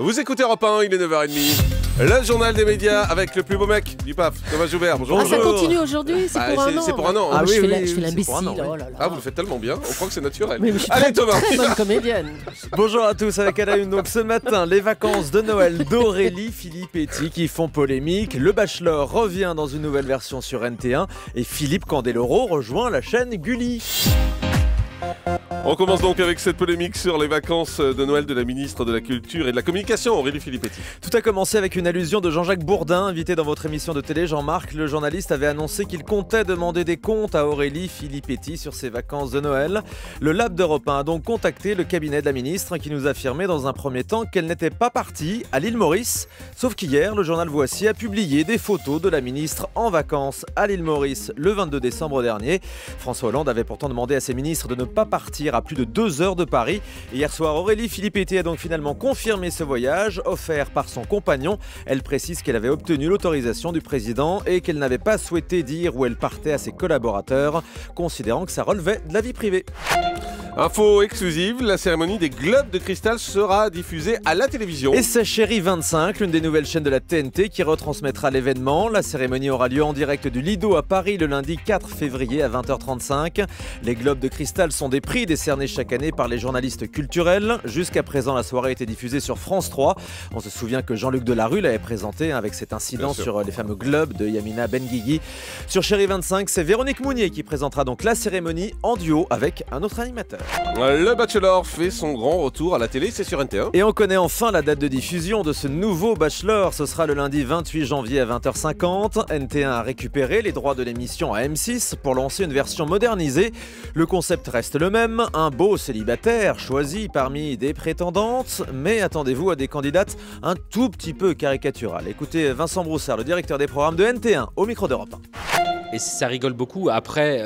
Vous écoutez Europe 1, il est 9h30. Le journal des médias avec le plus beau mec du PAF, Thomas Joubert. Bonjour. Ah, ça continue aujourd'hui, c'est pour un an. C'est pour un an. Ah, Hein. je fais l'imbécile. Oh là là. Ah, vous le faites tellement bien, on croit que c'est naturel. Mais je suis Allez, Thomas. très bonne comédienne. Bonjour à tous, avec à la une donc ce matin, les vacances de Noël d'Aurélie Filippetti qui font polémique. Le Bachelor revient dans une nouvelle version sur NT1 et Philippe Candeloro rejoint la chaîne Gulli. On commence donc avec cette polémique sur les vacances de Noël de la ministre de la Culture et de la Communication, Aurélie Filippetti. Tout a commencé avec une allusion de Jean-Jacques Bourdin, invité dans votre émission de télé. Jean-Marc, le journaliste, avait annoncé qu'il comptait demander des comptes à Aurélie Filippetti sur ses vacances de Noël. Le Lab d'Europe 1 a donc contacté le cabinet de la ministre qui nous affirmait dans un premier temps qu'elle n'était pas partie à l'île Maurice. Sauf qu'hier, le journal Voici a publié des photos de la ministre en vacances à l'île Maurice le 22 décembre dernier. François Hollande avait pourtant demandé à ses ministres de ne pas partir à plus de 2 heures de Paris. Et hier soir, Aurélie Filippetti a donc finalement confirmé ce voyage offert par son compagnon. Elle précise qu'elle avait obtenu l'autorisation du président et qu'elle n'avait pas souhaité dire où elle partait à ses collaborateurs, considérant que ça relevait de la vie privée. Info exclusive, la cérémonie des Globes de Cristal sera diffusée à la télévision. Et c'est Chérie 25, l'une des nouvelles chaînes de la TNT qui retransmettra l'événement. La cérémonie aura lieu en direct du Lido à Paris le lundi 4 février à 20h35. Les Globes de Cristal sont des prix décernés chaque année par les journalistes culturels. Jusqu'à présent, la soirée a été diffusée sur France 3. On se souvient que Jean-Luc Delarue l'avait présenté avec cet incident sur les fameux Globes de Yamina Benguigui. Sur Chérie 25, c'est Véronique Mounier qui présentera donc la cérémonie en duo avec un autre animateur. Le Bachelor fait son grand retour à la télé, c'est sur NT1. Et on connaît enfin la date de diffusion de ce nouveau Bachelor. Ce sera le lundi 28 janvier à 20h50. NT1 a récupéré les droits de l'émission à M6 pour lancer une version modernisée. Le concept reste le même, un beau célibataire choisi parmi des prétendantes. Mais attendez-vous à des candidates un tout petit peu caricaturales. Écoutez Vincent Broussard, le directeur des programmes de NT1, au micro d'Europe 1. Et ça rigole beaucoup. Après,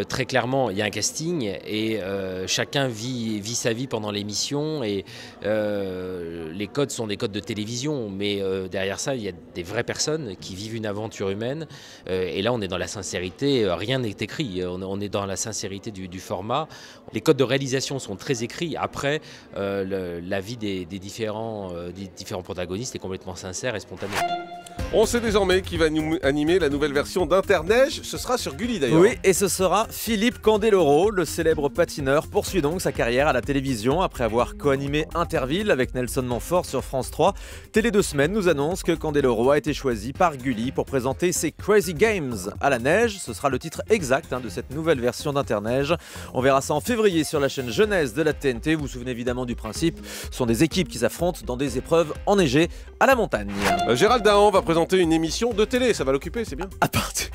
très clairement, il y a un casting et chacun vit sa vie pendant l'émission. Et les codes sont des codes de télévision, mais derrière ça, il y a des vraies personnes qui vivent une aventure humaine. Et là, on est dans la sincérité. Rien n'est écrit. On est dans la sincérité du format. Les codes de réalisation sont très écrits. Après, la vie des différents protagonistes est complètement sincère et spontanée. On sait désormais qui va animer la nouvelle version d'Interneige. Ce sera sur Gulli d'ailleurs. Oui, et ce sera Philippe Candeloro, le célèbre patineur, poursuit donc sa carrière à la télévision après avoir co-animé Interville avec Nelson Montfort sur France 3. Télé 2 Semaines nous annonce que Candeloro a été choisi par Gulli pour présenter ses Crazy Games à la neige. Ce sera le titre exact de cette nouvelle version d'Interneige. On verra ça en février sur la chaîne jeunesse de la TNT. Vous vous souvenez évidemment du principe. Ce sont des équipes qui s'affrontent dans des épreuves enneigées à la montagne. Gérald Dahan va présenter une émission de télé, ça va l'occuper, c'est bien. À partir...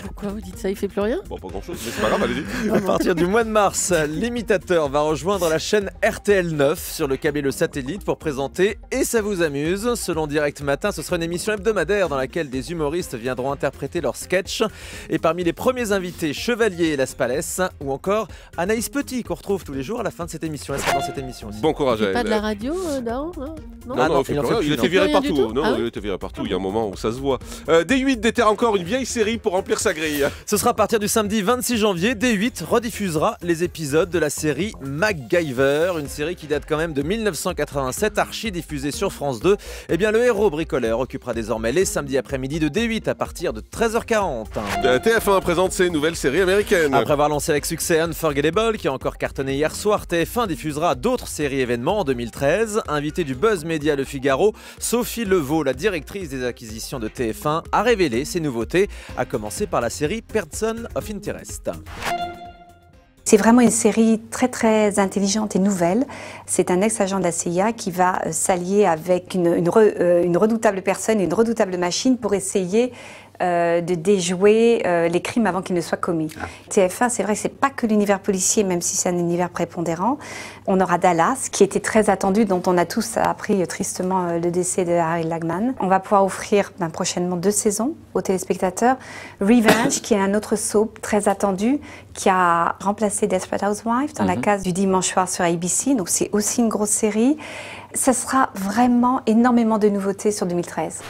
Pourquoi vous dites ça, il fait plus rien? Bon, pas grand chose, mais c'est pas grave, allez-y. À partir du mois de mars, l'imitateur va rejoindre la chaîne RTL 9 sur le câble satellite pour présenter Et ça vous amuse. Selon Direct Matin, ce sera une émission hebdomadaire dans laquelle des humoristes viendront interpréter leurs sketchs. Et parmi les premiers invités, Chevalier et Las Palais ou encore Anaïs Petit qu'on retrouve tous les jours à la fin de cette émission. Elle sera dans cette émission aussi. Bon courage à elle. Pas de la radio, non? Non, il était viré Rien du partout. tout. Non, Ah il ouais était viré partout. Il y a un moment où ça se voit. D8 déterre encore une vieille série pour remplir sa grille. Ce sera à partir du samedi 26 janvier. D8 rediffusera les épisodes de la série MacGyver, une série qui date quand même de 1987, archi diffusée sur France 2. Eh bien, le héros bricoleur occupera désormais les samedis après-midi de D8 à partir de 13h40. TF1 présente ses nouvelles séries américaines. Après avoir lancé avec succès Unforgettable, qui a encore cartonné hier soir, TF1 diffusera d'autres séries événements en 2013. Invitée du Buzz Media Le Figaro, Sophie Levaux, la directrice des acquisitions de TF1, a révélé ses nouveautés, à commencer par la série Person of Interest. C'est vraiment une série très très intelligente et nouvelle. C'est un ex-agent de la CIA qui va s'allier avec une redoutable personne et une redoutable machine pour essayer de déjouer les crimes avant qu'ils ne soient commis. TF1, c'est vrai que c'est pas que l'univers policier, même si c'est un univers prépondérant. On aura Dallas, qui était très attendu, dont on a tous appris tristement le décès de Harry Lagman. On va pouvoir offrir prochainement 2 saisons aux téléspectateurs. Revenge, qui est un autre soap très attendu, qui a remplacé Desperate Housewives dans la case du dimanche soir sur ABC. Donc c'est aussi une grosse série. Ça sera vraiment énormément de nouveautés sur 2013.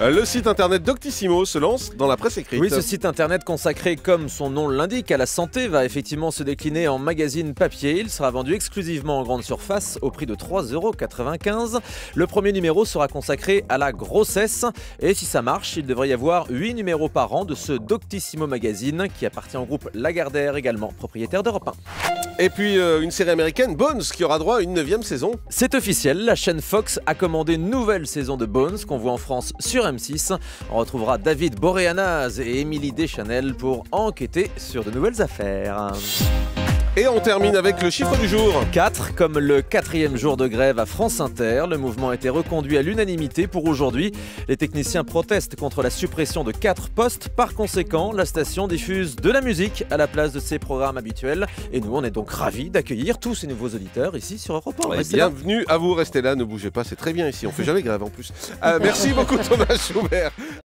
Le site internet Doctissimo se lance dans la presse écrite. Oui, ce site internet consacré, comme son nom l'indique, à la santé va effectivement se décliner en magazine papier. Il sera vendu exclusivement en grande surface au prix de 3,95 €. Le premier numéro sera consacré à la grossesse. Et si ça marche, il devrait y avoir 8 numéros par an de ce Doctissimo magazine qui appartient au groupe Lagardère, également propriétaire d'Europe 1. Et puis une série américaine, Bones, qui aura droit à une 9e saison. C'est officiel, la chaîne Fox a commandé une nouvelle saison de Bones qu'on voit en France sur M6. On retrouvera David Boreanaz et Émilie Deschanel pour enquêter sur de nouvelles affaires. Et on termine avec le chiffre du jour. 4, comme le 4e jour de grève à France Inter. Le mouvement a été reconduit à l'unanimité pour aujourd'hui. Les techniciens protestent contre la suppression de 4 postes. Par conséquent, la station diffuse de la musique à la place de ses programmes habituels. Et nous, on est donc ravis d'accueillir tous ces nouveaux auditeurs ici sur Europe 1. Ouais, bienvenue à vous, restez là, ne bougez pas, c'est très bien ici, on fait jamais grève en plus. Merci beaucoup Thomas Schubert.